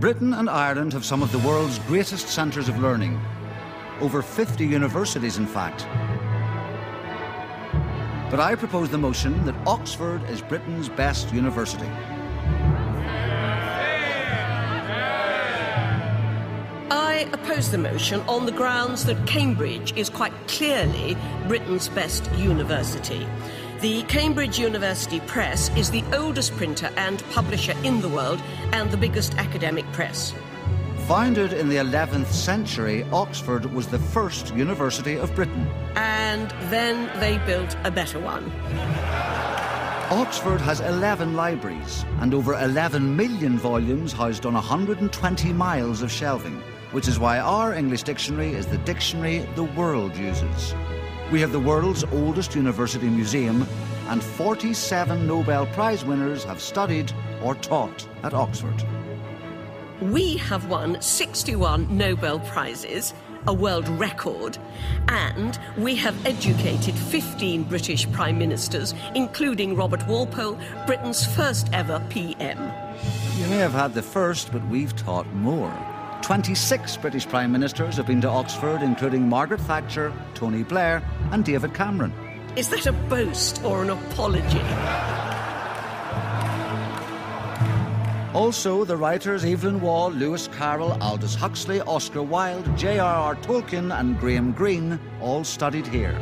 Britain and Ireland have some of the world's greatest centres of learning. Over 50 universities, in fact. But I propose the motion that Oxford is Britain's best university. I oppose the motion on the grounds that Cambridge is quite clearly Britain's best university. The Cambridge University Press is the oldest printer and publisher in the world and the biggest academic press. Founded in the 11th century, Oxford was the first university of Britain. And then they built a better one. Oxford has 11 libraries and over 11 million volumes housed on 120 miles of shelving, which is why our English dictionary is the dictionary the world uses. We have the world's oldest university museum, and 47 Nobel Prize winners have studied or taught at Oxford. We have won 61 Nobel Prizes, a world record, and we have educated 15 British Prime Ministers, including Robert Walpole, Britain's first ever PM. You may have had the first, but we've taught more. 26 British Prime Ministers have been to Oxford, including Margaret Thatcher, Tony Blair and David Cameron. Is that a boast or an apology? Also, the writers Evelyn Waugh, Lewis Carroll, Aldous Huxley, Oscar Wilde, J.R.R. Tolkien and Graham Greene all studied here.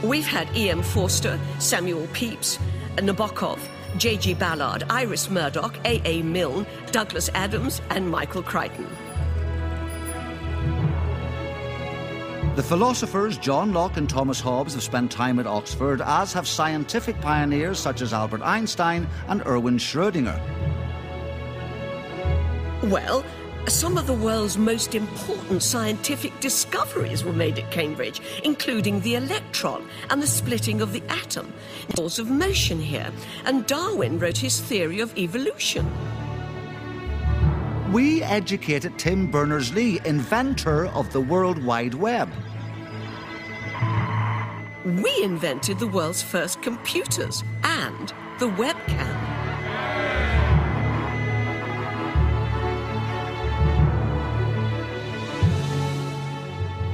We've had E.M. Forster, Samuel Pepys, Nabokov, J.G. Ballard, Iris Murdoch, A.A. Milne, Douglas Adams and Michael Crichton. The philosophers John Locke and Thomas Hobbes have spent time at Oxford, as have scientific pioneers such as Albert Einstein and Erwin Schrödinger. Well, some of the world's most important scientific discoveries were made at Cambridge, including the electron and the splitting of the atom, laws of motion here, and Darwin wrote his theory of evolution. We educated Tim Berners-Lee, inventor of the World Wide Web. We invented the world's first computers and the webcam.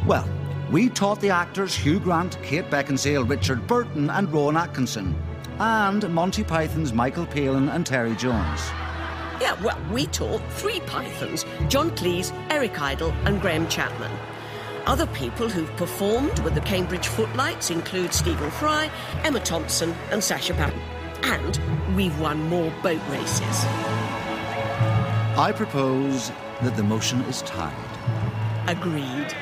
Well, we taught the actors Hugh Grant, Kate Beckinsale, Richard Burton and Rowan Atkinson, and Monty Python's Michael Palin and Terry Jones. Yeah, well, we taught 3 Pythons, John Cleese, Eric Idle and Graham Chapman. Other people who've performed with the Cambridge Footlights include Stephen Fry, Emma Thompson and Sacha Baron. And we've won more boat races. I propose that the motion is tied. Agreed.